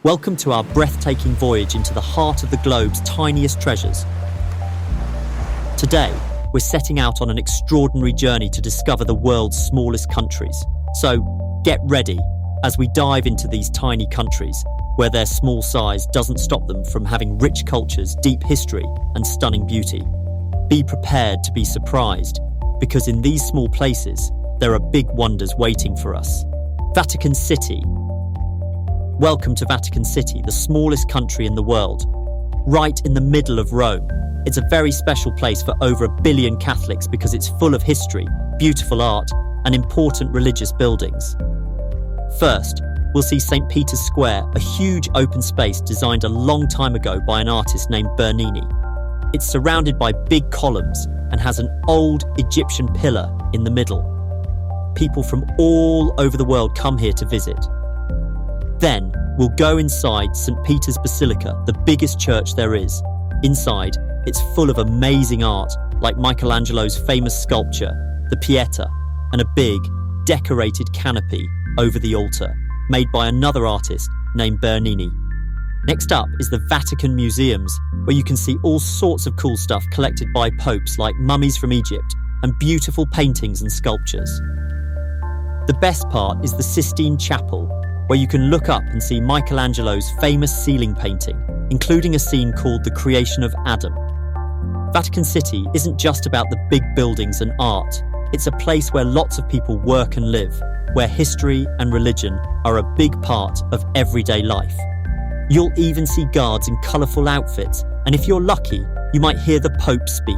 Welcome to our breathtaking voyage into the heart of the globe's tiniest treasures. Today, we're setting out on an extraordinary journey to discover the world's smallest countries. So, get ready as we dive into these tiny countries, where their small size doesn't stop them from having rich cultures, deep history, and stunning beauty. Be prepared to be surprised, because in these small places, there are big wonders waiting for us. Vatican City. Welcome to Vatican City, the smallest country in the world. Right in the middle of Rome, it's a very special place for over 1 billion Catholics because it's full of history, beautiful art, and important religious buildings. First, we'll see St. Peter's Square, a huge open space designed a long time ago by an artist named Bernini. It's surrounded by big columns and has an old Egyptian pillar in the middle. People from all over the world come here to visit. Then, we'll go inside St. Peter's Basilica, the biggest church there is. Inside, it's full of amazing art, like Michelangelo's famous sculpture, the Pieta, and a big, decorated canopy over the altar, made by another artist named Bernini. Next up is the Vatican Museums, where you can see all sorts of cool stuff collected by popes like mummies from Egypt and beautiful paintings and sculptures. The best part is the Sistine Chapel, where you can look up and see Michelangelo's famous ceiling painting, including a scene called The Creation of Adam. Vatican City isn't just about the big buildings and art. It's a place where lots of people work and live, where history and religion are a big part of everyday life. You'll even see guards in colourful outfits, and if you're lucky, you might hear the Pope speak.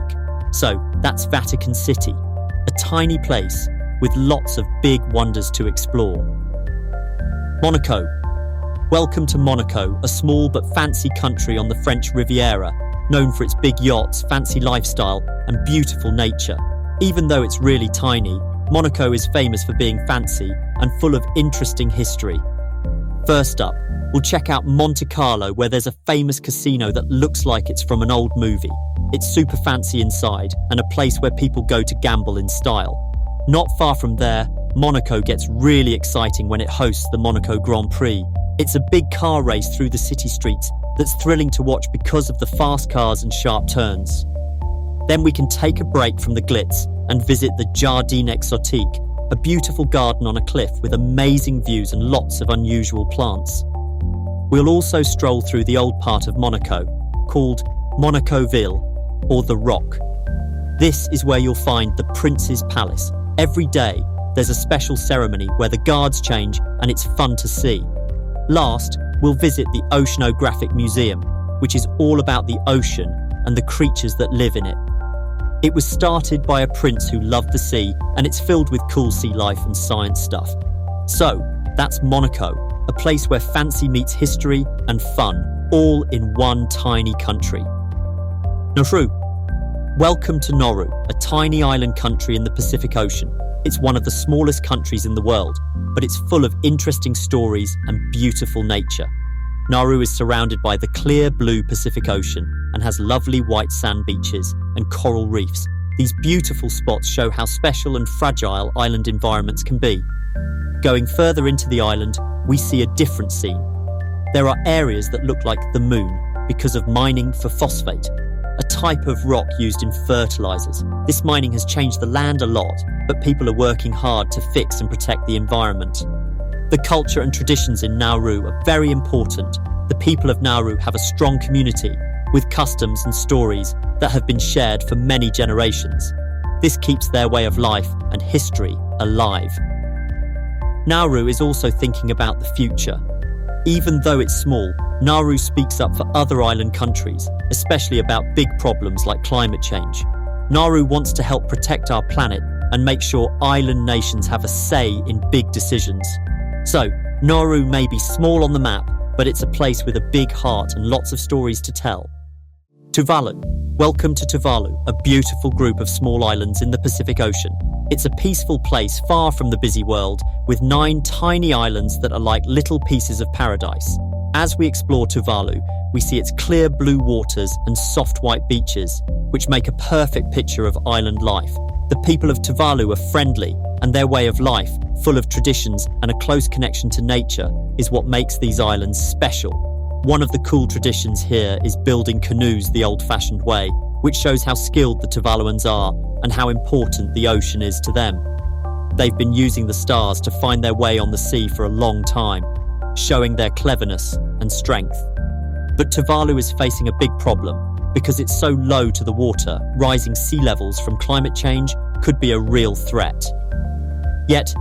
So that's Vatican City, a tiny place with lots of big wonders to explore. Monaco. Welcome to Monaco, a small but fancy country on the French Riviera, known for its big yachts, fancy lifestyle, and beautiful nature. Even though it's really tiny, Monaco is famous for being fancy and full of interesting history. First up, we'll check out Monte Carlo, where there's a famous casino that looks like it's from an old movie. It's super fancy inside and a place where people go to gamble in style. Not far from there, Monaco gets really exciting when it hosts the Monaco Grand Prix. It's a big car race through the city streets that's thrilling to watch because of the fast cars and sharp turns. Then we can take a break from the glitz and visit the Jardin Exotique, a beautiful garden on a cliff with amazing views and lots of unusual plants. We'll also stroll through the old part of Monaco, called Monacoville, or the Rock. This is where you'll find the Prince's Palace. Every day, there's a special ceremony where the guards change and it's fun to see. Last, we'll visit the Oceanographic Museum, which is all about the ocean and the creatures that live in it. It was started by a prince who loved the sea, and it's filled with cool sea life and science stuff. So, that's Monaco, a place where fancy meets history and fun, all in one tiny country. Nauru. Welcome to Nauru, a tiny island country in the Pacific Ocean. It's one of the smallest countries in the world, but it's full of interesting stories and beautiful nature. Nauru is surrounded by the clear blue Pacific Ocean and has lovely white sand beaches and coral reefs. These beautiful spots show how special and fragile island environments can be. Going further into the island, we see a different scene. There are areas that look like the moon because of mining for phosphate, a type of rock used in fertilizers. This mining has changed the land a lot, but people are working hard to fix and protect the environment. The culture and traditions in Nauru are very important. The people of Nauru have a strong community with customs and stories that have been shared for many generations. This keeps their way of life and history alive. Nauru is also thinking about the future. Even though it's small, Nauru speaks up for other island countries, especially about big problems like climate change. Nauru wants to help protect our planet and make sure island nations have a say in big decisions. So, Nauru may be small on the map, but it's a place with a big heart and lots of stories to tell. Tuvalu. Welcome to Tuvalu, a beautiful group of small islands in the Pacific Ocean. It's a peaceful place far from the busy world, with 9 tiny islands that are like little pieces of paradise. As we explore Tuvalu, we see its clear blue waters and soft white beaches, which make a perfect picture of island life. The people of Tuvalu are friendly, and their way of life, full of traditions and a close connection to nature, is what makes these islands special. One of the cool traditions here is building canoes the old-fashioned way, which shows how skilled the Tuvaluans are and how important the ocean is to them. They've been using the stars to find their way on the sea for a long time, showing their cleverness and strength. But Tuvalu is facing a big problem. Because it's so low to the water, rising sea levels from climate change could be a real threat. Yet,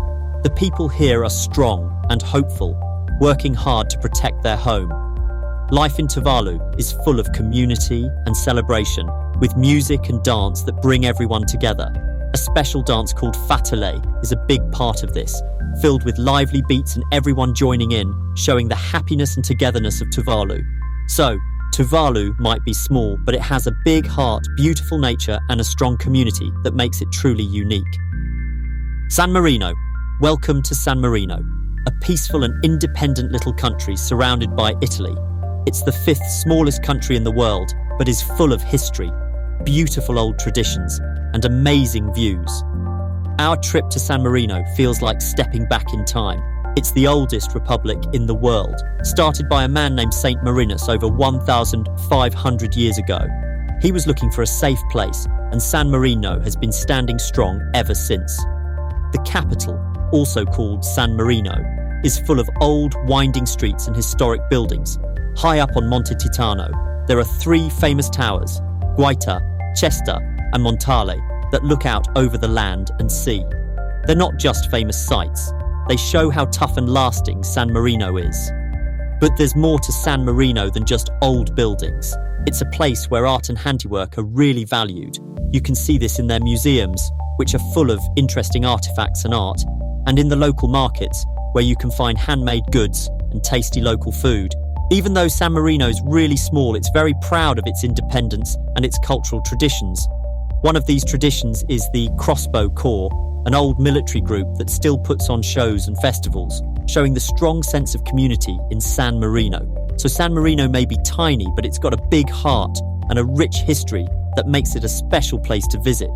the people here are strong and hopeful, working hard to protect their home. Life in Tuvalu is full of community and celebration, with music and dance that bring everyone together. A special dance called Fatale is a big part of this, filled with lively beats and everyone joining in, showing the happiness and togetherness of Tuvalu. So, Tuvalu might be small, but it has a big heart, beautiful nature, and a strong community that makes it truly unique. San Marino. Welcome to San Marino, a peaceful and independent little country surrounded by Italy. It's the 5th smallest country in the world, but is full of history, beautiful old traditions, and amazing views. Our trip to San Marino feels like stepping back in time. It's the oldest republic in the world, started by a man named Saint Marinus over 1,500 years ago. He was looking for a safe place, and San Marino has been standing strong ever since. The capital, also called San Marino, is full of old, winding streets and historic buildings. High up on Monte Titano, there are 3 famous towers, Guaita, Cesta, and Montale, that look out over the land and sea. They're not just famous sights. They show how tough and lasting San Marino is. But there's more to San Marino than just old buildings. It's a place where art and handiwork are really valued. You can see this in their museums, which are full of interesting artifacts and art, and in the local markets, where you can find handmade goods and tasty local food. Even though San Marino's really small, it's very proud of its independence and its cultural traditions. One of these traditions is the Crossbow Corps, an old military group that still puts on shows and festivals, showing the strong sense of community in San Marino. So San Marino may be tiny, but it's got a big heart and a rich history that makes it a special place to visit.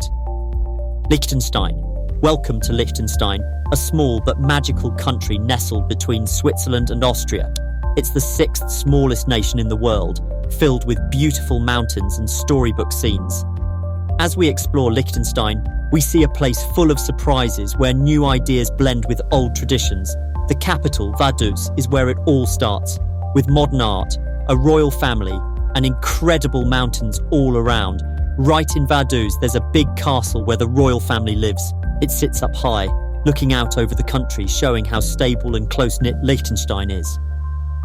Liechtenstein. Welcome to Liechtenstein, a small but magical country nestled between Switzerland and Austria. It's the 6th smallest nation in the world, filled with beautiful mountains and storybook scenes. As we explore Liechtenstein, we see a place full of surprises where new ideas blend with old traditions. The capital, Vaduz, is where it all starts, with modern art, a royal family, and incredible mountains all around. Right in Vaduz, there's a big castle where the royal family lives. It sits up high, looking out over the country, showing how stable and close-knit Liechtenstein is.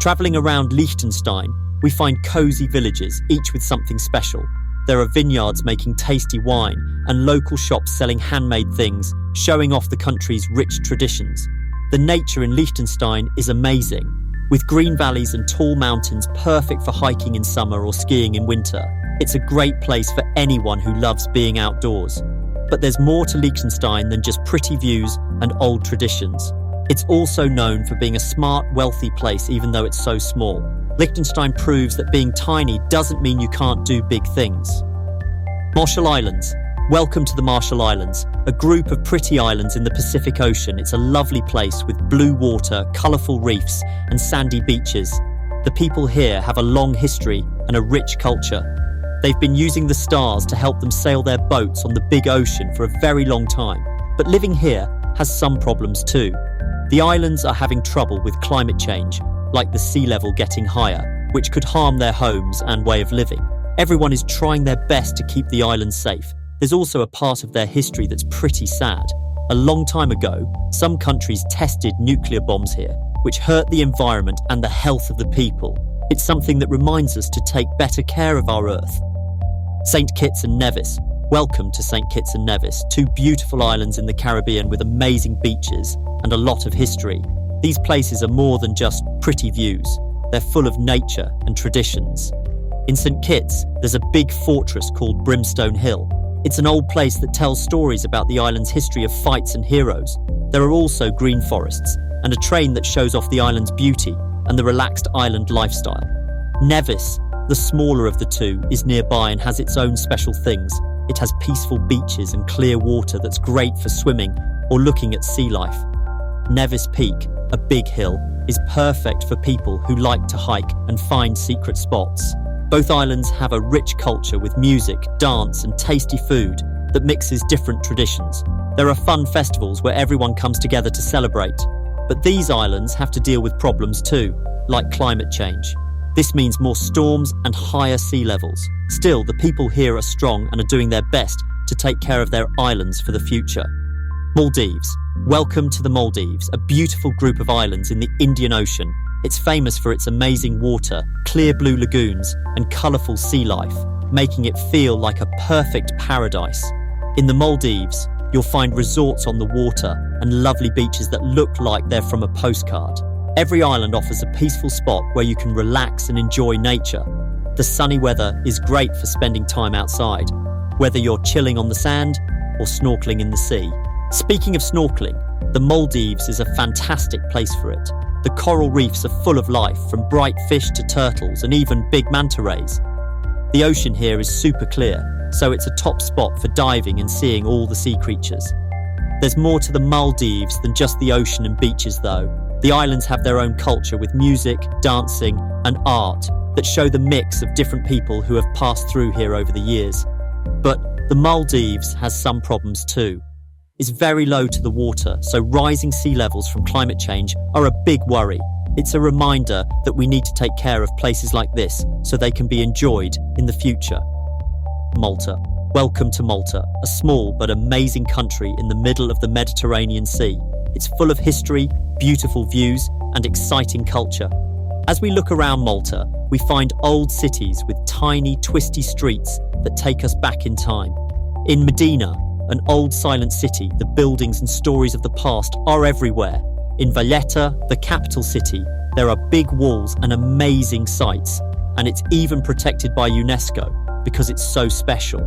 Travelling around Liechtenstein, we find cosy villages, each with something special. There are vineyards making tasty wine and local shops selling handmade things, showing off the country's rich traditions. The nature in Liechtenstein is amazing, with green valleys and tall mountains perfect for hiking in summer or skiing in winter. It's a great place for anyone who loves being outdoors. But there's more to Liechtenstein than just pretty views and old traditions. It's also known for being a smart, wealthy place even though it's so small. Liechtenstein proves that being tiny doesn't mean you can't do big things. Marshall Islands. Welcome to the Marshall Islands, a group of pretty islands in the Pacific Ocean. It's a lovely place with blue water, colourful reefs, and sandy beaches. The people here have a long history and a rich culture. They've been using the stars to help them sail their boats on the big ocean for a very long time. But living here has some problems too. The islands are having trouble with climate change, like the sea level getting higher, which could harm their homes and way of living. Everyone is trying their best to keep the islands safe. There's also a part of their history that's pretty sad. A long time ago, some countries tested nuclear bombs here, which hurt the environment and the health of the people. It's something that reminds us to take better care of our Earth. St. Kitts and Nevis. Welcome to St. Kitts and Nevis, 2 beautiful islands in the Caribbean with amazing beaches and a lot of history. These places are more than just pretty views. They're full of nature and traditions. In St. Kitts, there's a big fortress called Brimstone Hill. It's an old place that tells stories about the island's history of fights and heroes. There are also green forests and a train that shows off the island's beauty and the relaxed island lifestyle. Nevis, the smaller of the 2, is nearby and has its own special things. It has peaceful beaches and clear water that's great for swimming or looking at sea life. Nevis Peak, a big hill, is perfect for people who like to hike and find secret spots. Both islands have a rich culture with music, dance, and tasty food that mixes different traditions. There are fun festivals where everyone comes together to celebrate. But these islands have to deal with problems too, like climate change. This means more storms and higher sea levels. Still, the people here are strong and are doing their best to take care of their islands for the future. Maldives. Welcome to the Maldives, a beautiful group of islands in the Indian Ocean. It's famous for its amazing water, clear blue lagoons, and colourful sea life, making it feel like a perfect paradise. In the Maldives, you'll find resorts on the water and lovely beaches that look like they're from a postcard. Every island offers a peaceful spot where you can relax and enjoy nature. The sunny weather is great for spending time outside, whether you're chilling on the sand or snorkeling in the sea. Speaking of snorkeling, the Maldives is a fantastic place for it. The coral reefs are full of life, from bright fish to turtles and even big manta rays. The ocean here is super clear, so it's a top spot for diving and seeing all the sea creatures. There's more to the Maldives than just the ocean and beaches though. The islands have their own culture with music, dancing, and art that show the mix of different people who have passed through here over the years. But the Maldives has some problems too. It's very low to the water, so rising sea levels from climate change are a big worry. It's a reminder that we need to take care of places like this so they can be enjoyed in the future. Malta. Welcome to Malta, a small but amazing country in the middle of the Mediterranean Sea. It's full of history, beautiful views, and exciting culture. As we look around Malta, we find old cities with tiny, twisty streets that take us back in time. In Medina, an old silent city, the buildings and stories of the past are everywhere. In Valletta, the capital city, there are big walls and amazing sights, and it's even protected by UNESCO because it's so special.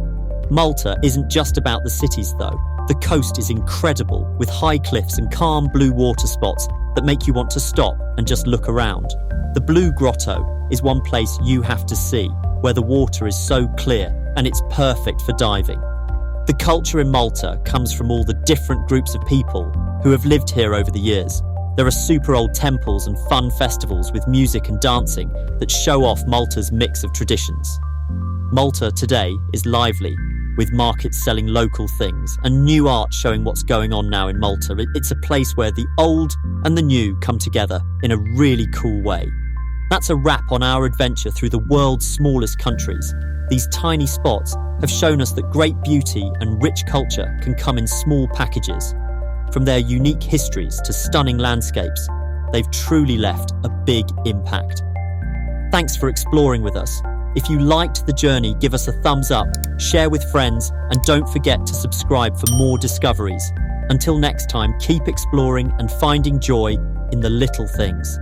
Malta isn't just about the cities though. The coast is incredible, with high cliffs and calm blue water spots that make you want to stop and just look around. The Blue Grotto is one place you have to see, where the water is so clear and it's perfect for diving. The culture in Malta comes from all the different groups of people who have lived here over the years. There are super old temples and fun festivals with music and dancing that show off Malta's mix of traditions. Malta today is lively, with markets selling local things and new art showing what's going on now in Malta. It's a place where the old and the new come together in a really cool way. That's a wrap on our adventure through the world's smallest countries. These tiny spots have shown us that great beauty and rich culture can come in small packages. From their unique histories to stunning landscapes, they've truly left a big impact. Thanks for exploring with us. If you liked the journey, give us a thumbs up, share with friends, and don't forget to subscribe for more discoveries. Until next time, keep exploring and finding joy in the little things.